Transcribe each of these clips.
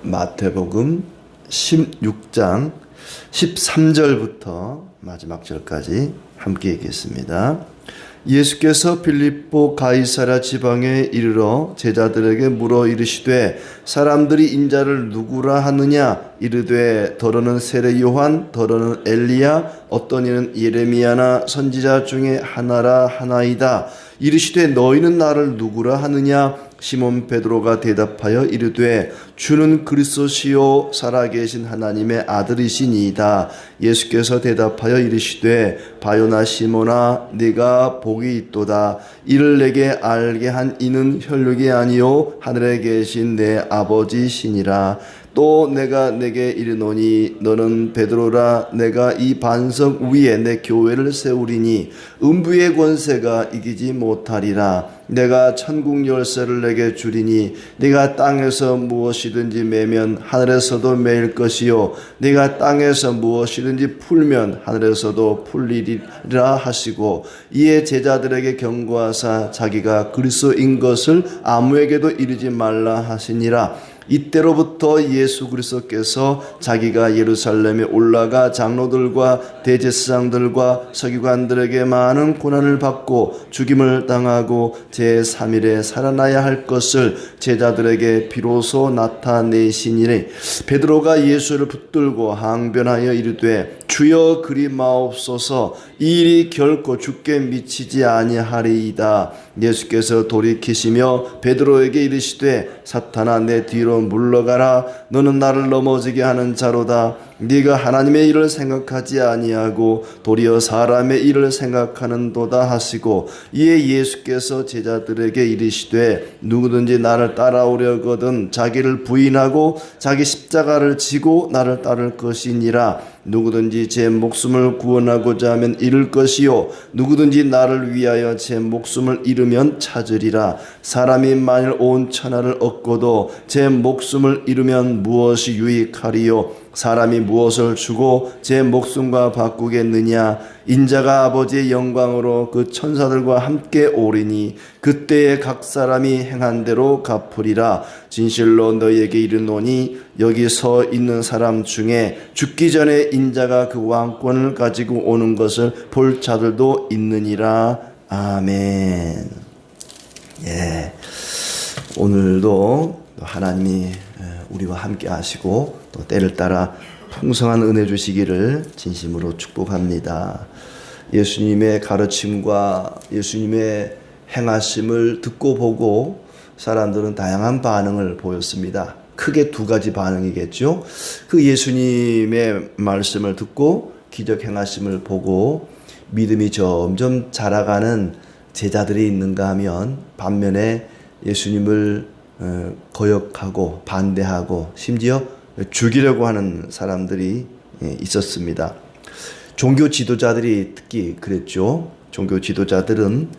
마태복음 16장 13절부터 마지막 절까지 함께 읽겠습니다. 예수께서 빌립보 가이사랴 지방에 이르러 제자들에게 물어 이르시되 사람들이 인자를 누구라 하느냐? 이르되 더러는 세례 요한, 더러는 엘리야, 어떤 이는 예레미야나 선지자 중에 하나라 하나이다. 이르시되 너희는 나를 누구라 하느냐? 시몬 베드로가 대답하여 이르되 주는 그리스도시요 살아계신 하나님의 아들이시니이다. 예수께서 대답하여 이르시되 바요나 시몬아 네가 복이 있도다. 이를 내게 알게 한 이는 혈육이 아니요 하늘에 계신 내 아버지시니라. 또 내가 내게 이르노니 너는 베드로라. 내가 이 반석 위에 내 교회를 세우리니 음부의 권세가 이기지 못하리라. 내가 천국 열쇠를 내게 주리니 네가 땅에서 무엇이든지 매면 하늘에서도 매일 것이요 네가 땅에서 무엇이든지 풀면 하늘에서도 풀리리라 하시고 이에 제자들에게 경고하사 자기가 그리스도인 것을 아무에게도 이르지 말라 하시니라. 이때로부터 예수 그리스도께서 자기가 예루살렘에 올라가 장로들과 대제사장들과 서기관들에게 많은 고난을 받고 죽임을 당하고 제3일에 살아나야 할 것을 제자들에게 비로소 나타내시니니 베드로가 예수를 붙들고 항변하여 이르되 주여 그리 마옵소서. 이 일이 결코 주께 미치지 아니하리이다. 예수께서 돌이키시며 베드로에게 이르시되 사탄아 내 뒤로 물러가라. 너는 나를 넘어지게 하는 자로다. 네가 하나님의 일을 생각하지 아니하고 도리어 사람의 일을 생각하는도다 하시고 이에 예수께서 제자들에게 이르시되 누구든지 나를 따라오려거든 자기를 부인하고 자기 십자가를 지고 나를 따를 것이니라. 누구든지 제 목숨을 구원하고자 하면 잃을 것이요 누구든지 나를 위하여 제 목숨을 잃으면 찾으리라. 사람이 만일 온 천하를 얻고도 제 목숨을 잃으면 무엇이 유익하리요? 사람이 무엇을 주고 제 목숨과 바꾸겠느냐? 인자가 아버지의 영광으로 그 천사들과 함께 오리니 그때에 각 사람이 행한 대로 갚으리라. 진실로 너희에게 이르노니 여기 서 있는 사람 중에 죽기 전에 인자가 그 왕권을 가지고 오는 것을 볼 자들도 있느니라. 아멘. 예, 오늘도 하나님이 우리와 함께 하시고 또 때를 따라 풍성한 은혜 주시기를 진심으로 축복합니다. 예수님의 가르침과 예수님의 행하심을 듣고 보고 사람들은 다양한 반응을 보였습니다. 크게 두 가지 반응이겠죠. 그 예수님의 말씀을 듣고 기적 행하심을 보고 믿음이 점점 자라가는 제자들이 있는가 하면 반면에 예수님을 거역하고 반대하고 심지어 죽이려고 하는 사람들이 있었습니다. 종교 지도자들이 특히 그랬죠. 종교 지도자들은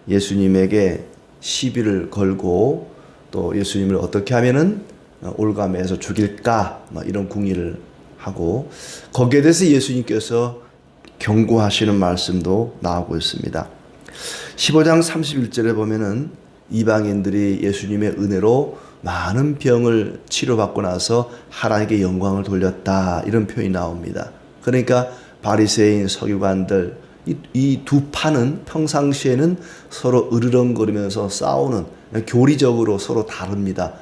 예수님에게 시비를 걸고 또 예수님을 어떻게 하면은 올가매서 죽일까 이런 궁리를 하고 거기에 대해서 예수님께서 경고하시는 말씀도 나오고 있습니다. 15장 31절에 보면은 이방인들이 예수님의 은혜로 많은 병을 치료받고 나서 하나님께 영광을 돌렸다 이런 표현이 나옵니다. 그러니까 바리새인 서기관들 이 두 파는 평상시에는 서로 으르렁거리면서 싸우는 교리적으로 서로 다릅니다.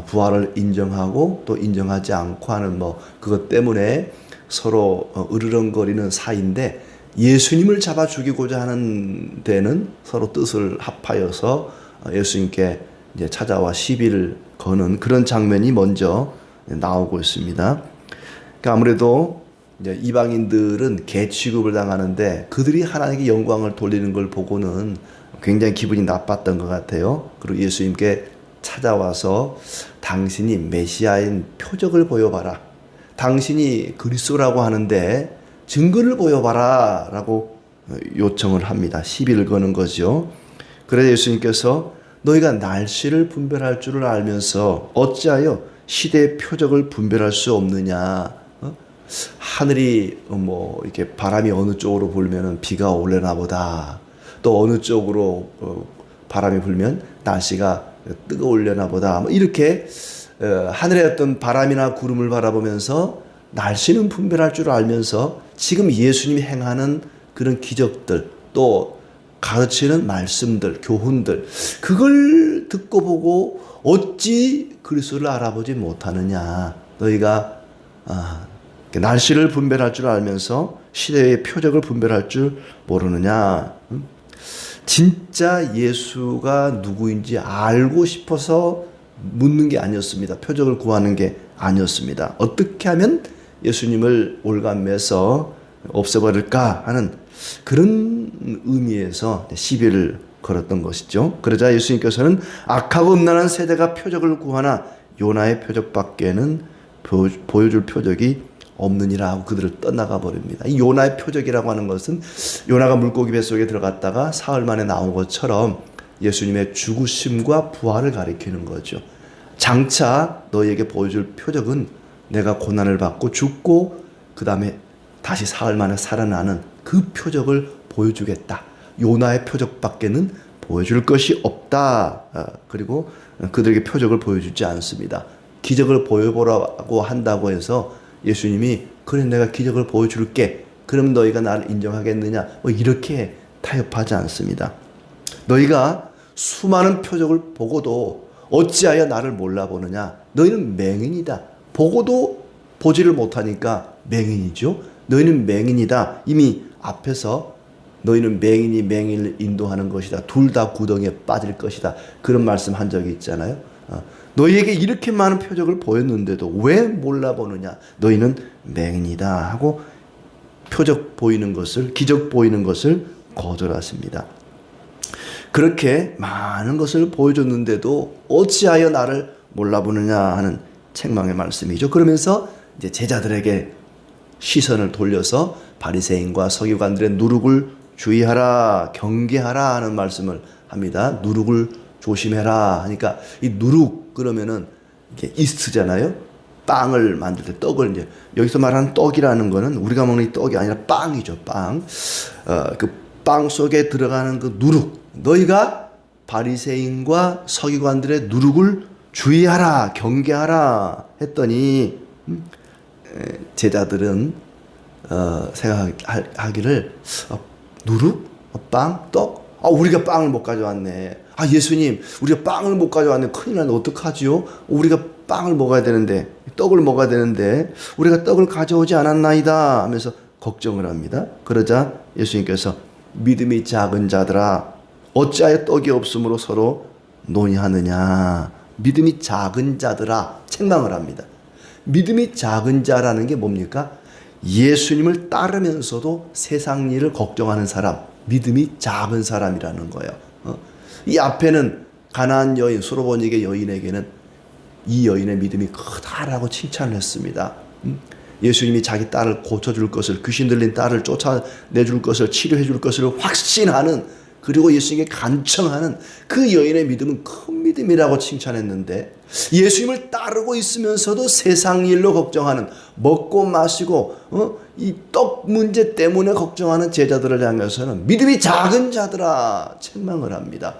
부활을 인정하고 또 인정하지 않고 하는 그것 때문에 서로 으르렁거리는 사이인데 예수님을 잡아 죽이고자 하는 데는 서로 뜻을 합하여서 예수님께 이제 찾아와 시비를 거는 그런 장면이 먼저 나오고 있습니다. 그러니까 아무래도 이제 이방인들은 개 취급을 당하는데 그들이 하나님께 영광을 돌리는 걸 보고는 굉장히 기분이 나빴던 것 같아요. 그리고 예수님께 찾아와서 당신이 메시아인 표적을 보여봐라. 당신이 그리스도라고 하는데 증거를 보여봐라 라고 요청을 합니다. 시비를 거는 거죠. 그래서 예수님께서 너희가 날씨를 분별할 줄을 알면서 어찌하여 시대의 표적을 분별할 수 없느냐? 하늘이 이렇게 바람이 어느 쪽으로 불면은 비가 오려나 보다. 또 어느 쪽으로 바람이 불면 날씨가 뜨거울려나 보다. 이렇게 하늘의 어떤 바람이나 구름을 바라보면서 날씨는 분별할 줄 알면서 지금 예수님이 행하는 그런 기적들 또 가르치는 말씀들, 교훈들 그걸 듣고 보고 어찌 그리스도를 알아보지 못하느냐. 너희가 날씨를 분별할 줄 알면서 시대의 표적을 분별할 줄 모르느냐. 진짜 예수가 누구인지 알고 싶어서 묻는 게 아니었습니다. 표적을 구하는 게 아니었습니다. 어떻게 하면 예수님을 올감매서 없애버릴까 하는 그런 의미에서 시비를 걸었던 것이죠. 그러자 예수님께서는 악하고 음란한 세대가 표적을 구하나 요나의 표적밖에는 보여줄 표적이 없느니라 하고 그들을 떠나가 버립니다. 이 요나의 표적이라고 하는 것은 요나가 물고기 뱃속에 들어갔다가 사흘 만에 나온 것처럼 예수님의 죽으심과 부활을 가리키는 거죠. 장차 너희에게 보여줄 표적은 내가 고난을 받고 죽고 그 다음에 다시 사흘 만에 살아나는 그 표적을 보여주겠다. 요나의 표적밖에는 보여줄 것이 없다. 그리고 그들에게 표적을 보여주지 않습니다. 기적을 보여보라고 한다고 해서 예수님이 그래 내가 기적을 보여줄게. 그럼 너희가 나를 인정하겠느냐. 이렇게 타협하지 않습니다. 너희가 수많은 표적을 보고도 어찌하여 나를 몰라보느냐. 너희는 맹인이다. 보고도 보지를 못하니까 맹인이죠. 너희는 맹인이다. 이미 앞에서 너희는 맹인이 맹인을 인도하는 것이다. 둘 다 구덩이에 빠질 것이다. 그런 말씀 한 적이 있잖아요. 너희에게 이렇게 많은 표적을 보였는데도 왜 몰라보느냐. 너희는 맹인이다 하고 표적 보이는 것을 기적 보이는 것을 거절하십니다. 그렇게 많은 것을 보여줬는데도 어찌하여 나를 몰라보느냐 하는 책망의 말씀이죠. 그러면서 이제 제자들에게 시선을 돌려서 바리새인과 서기관들의 누룩을 주의하라, 경계하라 하는 말씀을 합니다. 누룩을 조심해라 하니까 이 누룩 그러면은 이게 이스트잖아요. 빵을 만들 때 떡을 이제 여기서 말하는 떡이라는 거는 우리가 먹는 이 떡이 아니라 빵이죠. 빵. 그 빵 속에 들어가는 그 누룩. 너희가 바리새인과 서기관들의 누룩을 주의하라, 경계하라 했더니 제자들은 생각하기를 누룩? 빵? 떡? 우리가 빵을 못 가져왔네. 예수님 우리가 빵을 못 가져왔네. 큰일 나네. 어떡하지요? 우리가 빵을 먹어야 되는데 떡을 먹어야 되는데 우리가 떡을 가져오지 않았나이다 하면서 걱정을 합니다. 그러자 예수님께서 믿음이 작은 자들아 어찌하여 떡이 없으므로 서로 논의하느냐. 믿음이 작은 자들아 책망을 합니다. 믿음이 작은 자라는 게 뭡니까? 예수님을 따르면서도 세상 일을 걱정하는 사람, 믿음이 작은 사람이라는 거예요. 이 앞에는 가나안 여인, 수로보니게 여인에게는 이 여인의 믿음이 크다라고 칭찬을 했습니다. 예수님이 자기 딸을 고쳐줄 것을, 귀신 들린 딸을 쫓아내줄 것을, 치료해줄 것을 확신하는, 그리고 예수님께 간청하는 그 여인의 믿음은 큰 믿음이라고 칭찬했는데 예수님을 따르고 있으면서도 세상 일로 걱정하는, 먹고 마시고 이 떡 문제 때문에 걱정하는 제자들을 향해서는 믿음이 작은 자들아 책망을 합니다.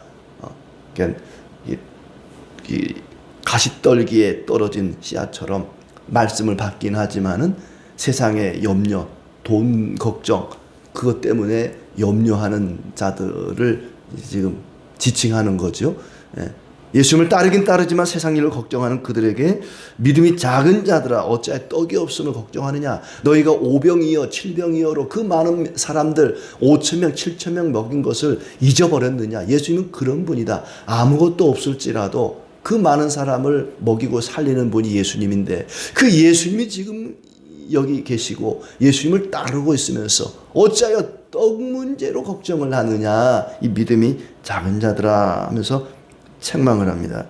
그러니까 이 가시떨기에 떨어진 씨앗처럼 말씀을 받긴 하지만은 세상의 염려, 돈 걱정 그것 때문에 염려하는 자들을 지금 지칭하는 거죠. 예수님을 따르긴 따르지만 세상 일을 걱정하는 그들에게 믿음이 작은 자들아 어찌하여 떡이 없음을 걱정하느냐. 너희가 5병이여 7병이여로 그 많은 사람들 5,000명 7,000명 먹인 것을 잊어버렸느냐. 예수님은 그런 분이다. 아무것도 없을지라도 그 많은 사람을 먹이고 살리는 분이 예수님인데 그 예수님이 지금 여기 계시고 예수님을 따르고 있으면서 어찌하여 떡 문제로 걱정을 하느냐. 이 믿음이 작은 자들아 하면서 책망을 합니다.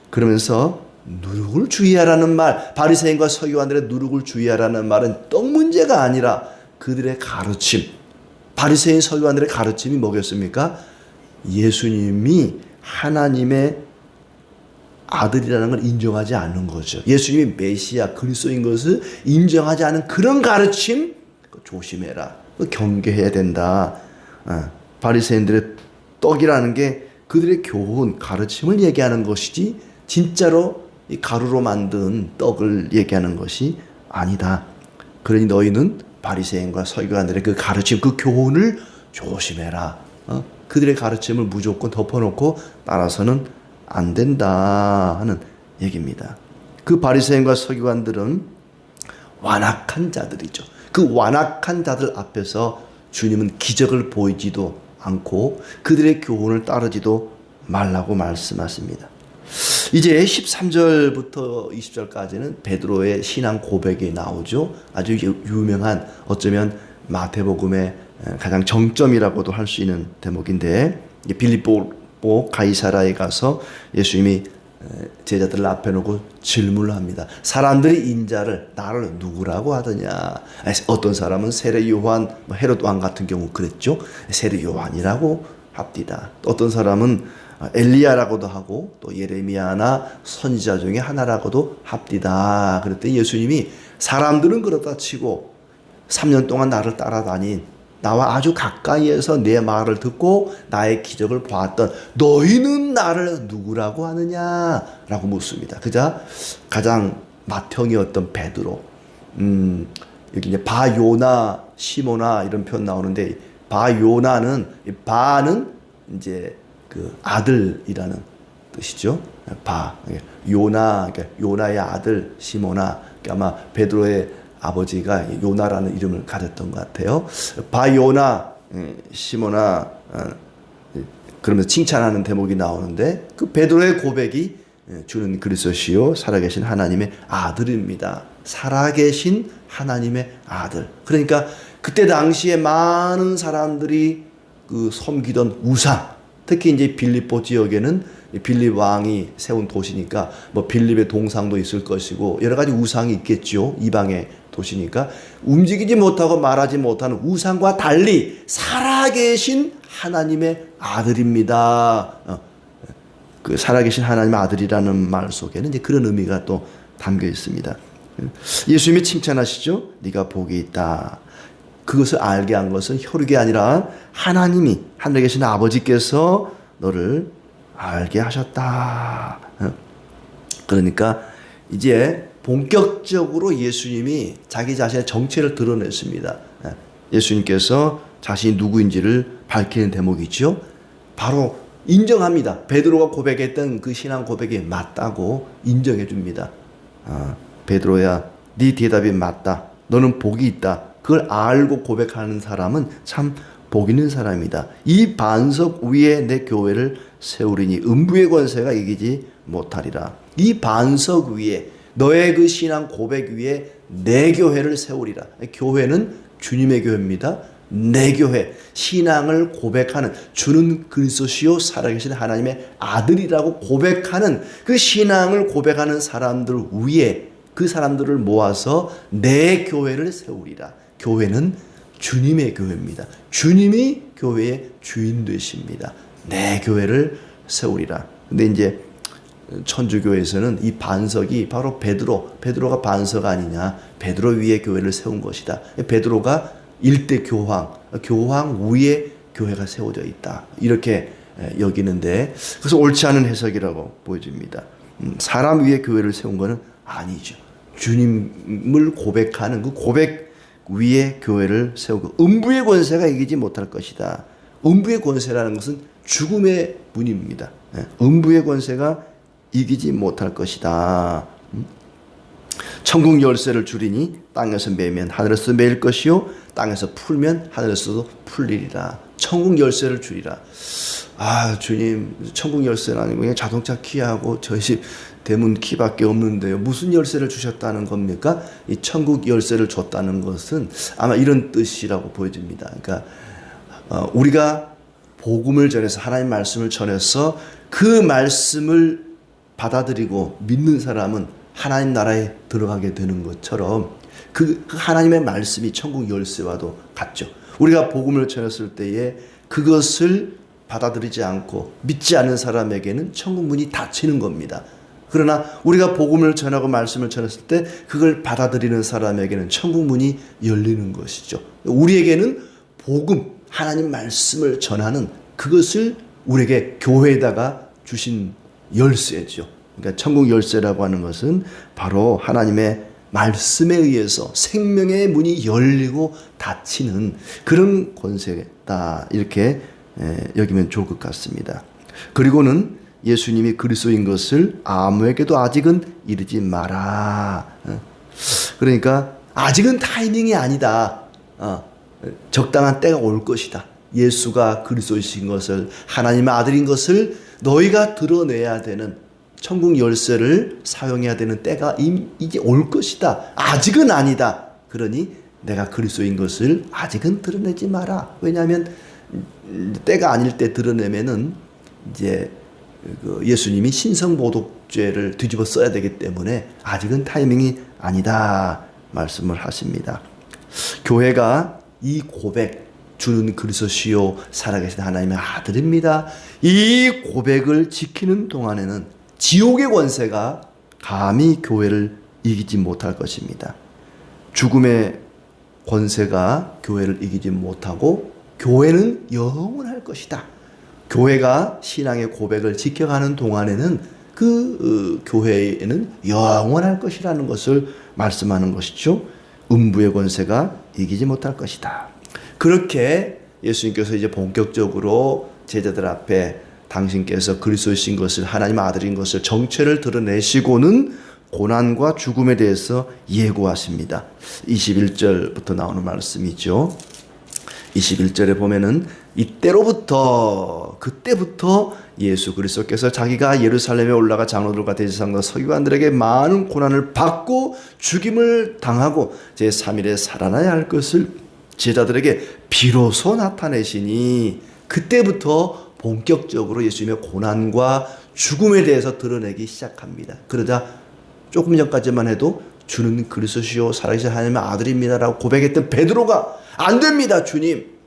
그러면서 누룩을 주의하라는 말, 바리새인과 서기관들의 누룩을 주의하라는 말은 떡 문제가 아니라 그들의 가르침, 바리새인 서기관들의 가르침이 뭐겠습니까? 예수님이 하나님의 아들이라는 걸 인정하지 않는 거죠. 예수님이 메시아 그리스도인 것을 인정하지 않은 그런 가르침 조심해라. 경계해야 된다. 바리새인들의 떡이라는 게 그들의 교훈, 가르침을 얘기하는 것이지 진짜로 이 가루로 만든 떡을 얘기하는 것이 아니다. 그러니 너희는 바리새인과 서기관들의 그 가르침, 그 교훈을 조심해라. 그들의 가르침을 무조건 덮어놓고 따라서는 안 된다 하는 얘기입니다. 그 바리새인과 서기관들은 완악한 자들이죠. 그 완악한 자들 앞에서 주님은 기적을 보이지도 않고 그들의 교훈을 따르지도 말라고 말씀하십니다. 이제 13절부터 20절까지는 베드로의 신앙 고백이 나오죠. 아주 유명한, 어쩌면 마태복음의 가장 정점이라고도 할 수 있는 대목인데, 빌립보 가이사라에 가서 예수님이 제자들을 앞에 놓고 질문을 합니다. 사람들이 인자를 나를 누구라고 하더냐. 어떤 사람은 세례 요한, 헤롯 왕 같은 경우 그랬죠. 세례 요한이라고 합디다. 어떤 사람은 엘리야라고도 하고 또 예레미야나 선지자 중에 하나라고도 합디다. 그랬더니 예수님이 사람들은 그렇다 치고 3년 동안 나를 따라다닌, 나와 아주 가까이에서 내 말을 듣고 나의 기적을 보았던 너희는 나를 누구라고 하느냐라고 묻습니다. 그자 가장 맏형이었던 베드로, 여기 이제 바요나, 시모나 이런 표현 나오는데, 바요나는, 바는 이제 그 아들이라는 뜻이죠. 요나, 그러니까 요나의 아들 시모나, 그러니까 아마 베드로의 아버지가 요나라는 이름을 가졌던 것 같아요. 바요나, 시모나, 그러면서 칭찬하는 대목이 나오는데, 그 베드로의 고백이 주는 그리스도시요 살아계신 하나님의 아들입니다. 살아계신 하나님의 아들. 그러니까 그때 당시에 많은 사람들이 그 섬기던 우상, 특히 이제 빌립보 지역에는 빌립 왕이 세운 도시니까 뭐 빌립의 동상도 있을 것이고 여러 가지 우상이 있겠죠. 이방의 도시니까 움직이지 못하고 말하지 못하는 우상과 달리 살아계신 하나님의 아들입니다. 그 살아계신 하나님의 아들이라는 말 속에는 이제 그런 의미가 또 담겨 있습니다. 예수님이 칭찬하시죠. 네가 복이 있다. 그것을 알게 한 것은 혈육이 아니라 하나님이, 하늘에 계신 아버지께서 너를 알게 하셨다. 그러니까 이제 본격적으로 예수님이 자기 자신의 정체를 드러냈습니다. 예수님께서 자신이 누구인지를 밝히는 대목이죠. 바로 인정합니다. 베드로가 고백했던 그 신앙 고백이 맞다고 인정해 줍니다. 베드로야, 네 대답이 맞다. 너는 복이 있다. 그걸 알고 고백하는 사람은 참 복 있는 사람이다. 이 반석 위에 내 교회를 세우리니 음부의 권세가 이기지 못하리라. 이 반석 위에, 너의 그 신앙 고백 위에 내 교회를 세우리라. 교회는 주님의 교회입니다. 내 교회, 신앙을 고백하는, 주는 그리스도시요 살아계신 하나님의 아들이라고 고백하는 그 신앙을 고백하는 사람들 위에 그 사람들을 모아서 내 교회를 세우리라. 교회는 주님의 교회입니다. 주님이 교회의 주인 되십니다. 내 교회를 세우리라. 근데 이제 천주교에서는 이 반석이 바로 베드로가 반석 아니냐. 베드로 위에 교회를 세운 것이다. 베드로가 일대 교황 위에 교회가 세워져 있다. 이렇게 여기는데, 그래서 옳지 않은 해석이라고 보여집니다. 사람 위에 교회를 세운 것은 아니죠. 주님을 고백하는 그 고백 위에 교회를 세우고 음부의 권세가 이기지 못할 것이다. 음부의 권세라는 것은 죽음의 문입니다. 음부의 권세가 이기지 못할 것이다. 천국 열쇠를 주리니 땅에서 매면 하늘에서 매일 것이요 땅에서 풀면 하늘에서도 풀리리라. 천국 열쇠를 주리라. 아, 주님, 천국 열쇠는 아니고 그냥 자동차 키하고 저희 집 대문 키밖에 없는데요. 무슨 열쇠를 주셨다는 겁니까? 이 천국 열쇠를 줬다는 것은 아마 이런 뜻이라고 보여집니다. 그러니까 우리가 복음을 전해서, 하나님 말씀을 전해서 그 말씀을 받아들이고 믿는 사람은 하나님 나라에 들어가게 되는 것처럼 그 하나님의 말씀이 천국 열쇠와도 같죠. 우리가 복음을 전했을 때에 그것을 받아들이지 않고 믿지 않는 사람에게는 천국 문이 닫히는 겁니다. 그러나 우리가 복음을 전하고 말씀을 전했을 때 그걸 받아들이는 사람에게는 천국 문이 열리는 것이죠. 우리에게는 복음, 하나님 말씀을 전하는 그것을 우리에게 교회에다가 주신 열쇠죠. 그러니까 천국 열쇠라고 하는 것은 바로 하나님의 말씀에 의해서 생명의 문이 열리고 닫히는 그런 권세다, 이렇게 여기면 좋을 것 같습니다. 그리고는 예수님이 그리스도인 것을 아무에게도 아직은 이르지 마라. 그러니까 아직은 타이밍이 아니다. 적당한 때가 올 것이다. 예수가 그리스도이신 것을, 하나님의 아들인 것을 너희가 드러내야 되는, 천국 열쇠를 사용해야 되는 때가 이제 올 것이다. 아직은 아니다. 그러니 내가 그리스도인 것을 아직은 드러내지 마라. 왜냐하면 때가 아닐 때 드러내면은 이제 예수님이 신성모독죄를 뒤집어 써야 되기 때문에 아직은 타이밍이 아니다 말씀을 하십니다. 교회가 이 고백, 주는 그리스도시요 살아계신 하나님의 아들입니다, 이 고백을 지키는 동안에는 지옥의 권세가 감히 교회를 이기지 못할 것입니다. 죽음의 권세가 교회를 이기지 못하고 교회는 영원할 것이다. 교회가 신앙의 고백을 지켜가는 동안에는 그 교회에는 영원할 것이라는 것을 말씀하는 것이죠. 음부의 권세가 이기지 못할 것이다. 그렇게 예수님께서 이제 본격적으로 제자들 앞에 당신께서 그리스도이신 것을, 하나님 아들인 것을 정체를 드러내시고는 고난과 죽음에 대해서 예고하십니다. 21절부터 나오는 말씀이죠. 21절에 보면은 그때부터 예수 그리스도께서 자기가 예루살렘에 올라가 장로들과 대제사장과 서기관들에게 많은 고난을 받고 죽임을 당하고 제3일에 살아나야 할 것을 제자들에게 비로소 나타내시니, 그때부터 본격적으로 예수님의 고난과 죽음에 대해서 드러내기 시작합니다. 그러자 조금 전까지만 해도 주는 그리스도시요 살아계신 하나님의 아들입니다라고 고백했던 베드로가 안 됩니다, 주님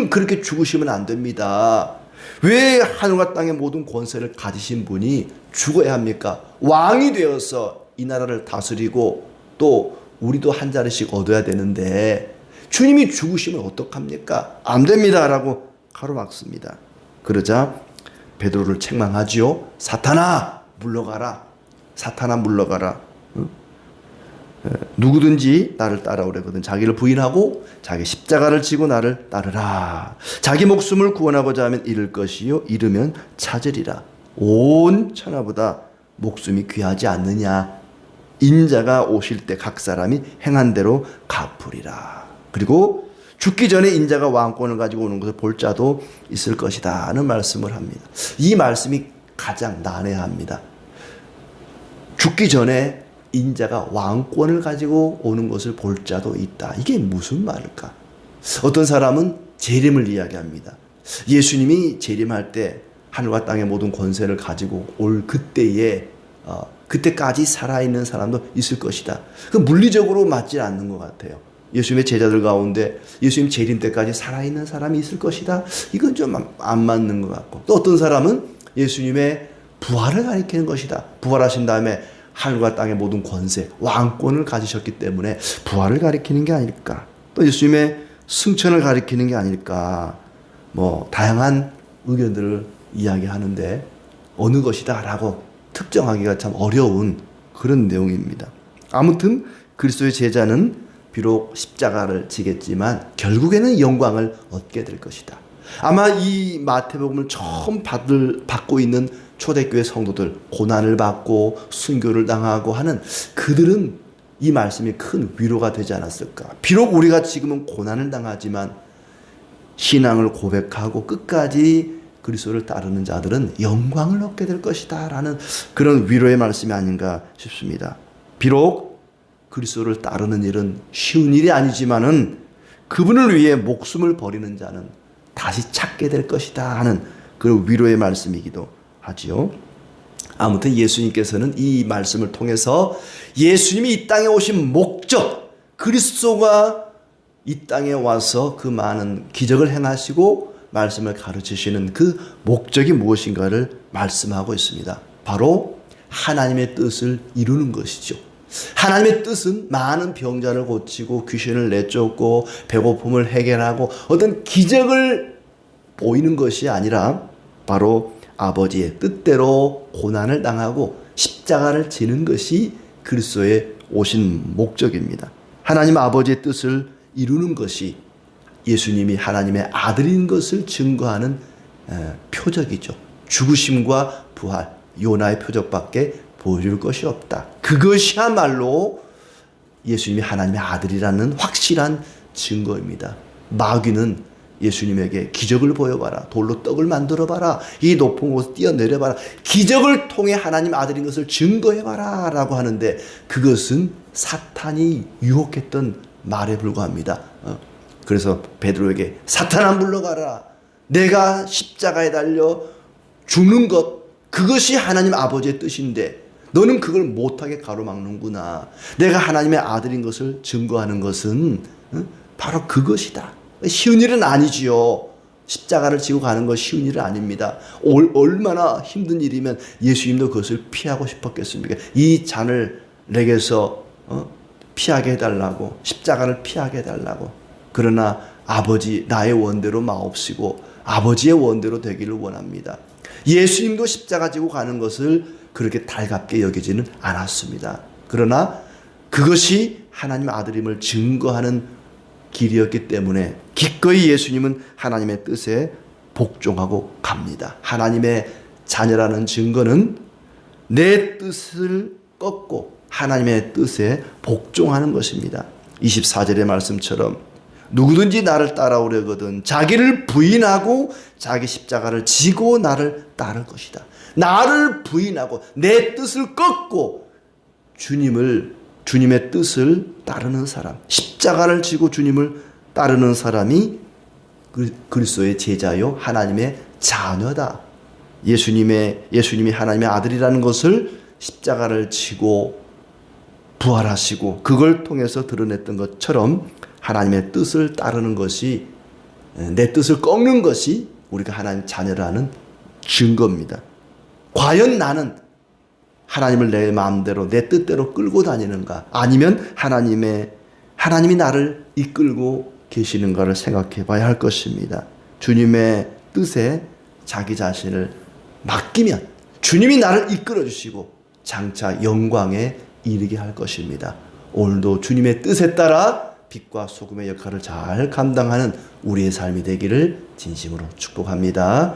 그렇게 죽으시면 안 됩니다. 왜 하늘과 땅의 모든 권세를 가지신 분이 죽어야 합니까? 왕이 되어서 이 나라를 다스리고 또 우리도 한 자리씩 얻어야 되는데 주님이 죽으시면 어떡합니까? 안 됩니다 라고 가로막습니다. 그러자 베드로를 책망하지요. 사탄아 물러가라. 사탄아 물러가라. 누구든지 나를 따라오려거든 자기를 부인하고 자기 십자가를 지고 나를 따르라. 자기 목숨을 구원하고자 하면 잃을 것이요 잃으면 찾으리라. 온 천하보다 목숨이 귀하지 않느냐. 인자가 오실 때 각 사람이 행한 대로 갚으리라. 그리고 죽기 전에 인자가 왕권을 가지고 오는 것을 볼 자도 있을 것이다 하는 말씀을 합니다. 이 말씀이 가장 난해합니다. 죽기 전에 인자가 왕권을 가지고 오는 것을 볼 자도 있다. 이게 무슨 말일까? 어떤 사람은 재림을 이야기합니다. 예수님이 재림할 때 하늘과 땅의 모든 권세를 가지고 올 그때에 그때까지 살아있는 사람도 있을 것이다. 그 물리적으로 맞지 않는 것 같아요. 예수님의 제자들 가운데 예수님 재림 때까지 살아있는 사람이 있을 것이다. 이건 좀 안 맞는 것 같고, 또 어떤 사람은 예수님의 부활을 가리키는 것이다. 부활하신 다음에 하늘과 땅의 모든 권세, 왕권을 가지셨기 때문에 부활을 가리키는 게 아닐까. 또 예수님의 승천을 가리키는 게 아닐까. 다양한 의견들을 이야기하는데 어느 것이다 라고 특정하기가 참 어려운 그런 내용입니다. 아무튼 그리스도의 제자는 비록 십자가를 지겠지만 결국에는 영광을 얻게 될 것이다. 아마 이 마태복음을 처음 받고 있는 초대교회 성도들, 고난을 받고 순교를 당하고 하는 그들은 이 말씀이 큰 위로가 되지 않았을까. 비록 우리가 지금은 고난을 당하지만 신앙을 고백하고 끝까지 그리스도를 따르는 자들은 영광을 얻게 될 것이다 라는 그런 위로의 말씀이 아닌가 싶습니다. 비록 그리스도를 따르는 일은 쉬운 일이 아니지만은 그분을 위해 목숨을 버리는 자는 다시 찾게 될 것이다 하는 그런 위로의 말씀이기도 하지요. 아무튼 예수님께서는 이 말씀을 통해서 예수님이 이 땅에 오신 목적, 그리스도가 이 땅에 와서 그 많은 기적을 행하시고 말씀을 가르치시는 그 목적이 무엇인가를 말씀하고 있습니다. 바로 하나님의 뜻을 이루는 것이죠. 하나님의 뜻은 많은 병자를 고치고 귀신을 내쫓고 배고픔을 해결하고 어떤 기적을 보이는 것이 아니라 바로 아버지의 뜻대로 고난을 당하고 십자가를 지는 것이 그리스도의 오신 목적입니다. 하나님 아버지의 뜻을 이루는 것이 예수님이 하나님의 아들인 것을 증거하는 표적이죠. 죽으심과 부활, 요나의 표적밖에 보여줄 것이 없다. 그것이야말로 예수님이 하나님의 아들이라는 확실한 증거입니다. 마귀는 예수님에게 기적을 보여봐라. 돌로 떡을 만들어봐라. 이 높은 곳을 뛰어내려봐라. 기적을 통해 하나님 아들인 것을 증거해봐라 라고 하는데 그것은 사탄이 유혹했던 말에 불과합니다. 그래서 베드로에게 사탄아 물러가라. 내가 십자가에 달려 죽는 것, 그것이 하나님 아버지의 뜻인데 너는 그걸 못하게 가로막는구나. 내가 하나님의 아들인 것을 증거하는 것은 바로 그것이다. 쉬운 일은 아니지요. 십자가를 지고 가는 건 쉬운 일은 아닙니다. 얼마나 힘든 일이면 예수님도 그것을 피하고 싶었겠습니까? 이 잔을 내게서 피하게 해달라고, 십자가를 피하게 해달라고. 그러나 아버지 나의 원대로 마옵시고 아버지의 원대로 되기를 원합니다. 예수님도 십자가 지고 가는 것을 그렇게 달갑게 여기지는 않았습니다. 그러나 그것이 하나님 아들임을 증거하는 길이었기 때문에 기꺼이 예수님은 하나님의 뜻에 복종하고 갑니다. 하나님의 자녀라는 증거는 내 뜻을 꺾고 하나님의 뜻에 복종하는 것입니다. 24절의 말씀처럼 누구든지 나를 따라오려거든 자기를 부인하고 자기 십자가를 지고 나를 따를 것이다. 나를 부인하고 내 뜻을 꺾고 주님의 뜻을 따르는 사람, 십자가를 지고 주님을 따르는 사람이 그리스도의 제자요 하나님의 자녀다. 예수님이 하나님의 아들이라는 것을 십자가를 지고 부활하시고 그걸 통해서 드러냈던 것처럼 하나님의 뜻을 따르는 것이, 내 뜻을 꺾는 것이 우리가 하나님 자녀라는 증거입니다. 과연 나는 하나님을 내 마음대로 내 뜻대로 끌고 다니는가, 아니면 하나님이 나를 이끌고 계시는가를 생각해 봐야 할 것입니다. 주님의 뜻에 자기 자신을 맡기면 주님이 나를 이끌어 주시고 장차 영광에 이르게 할 것입니다. 오늘도 주님의 뜻에 따라 빛과 소금의 역할을 잘 감당하는 우리의 삶이 되기를 진심으로 축복합니다.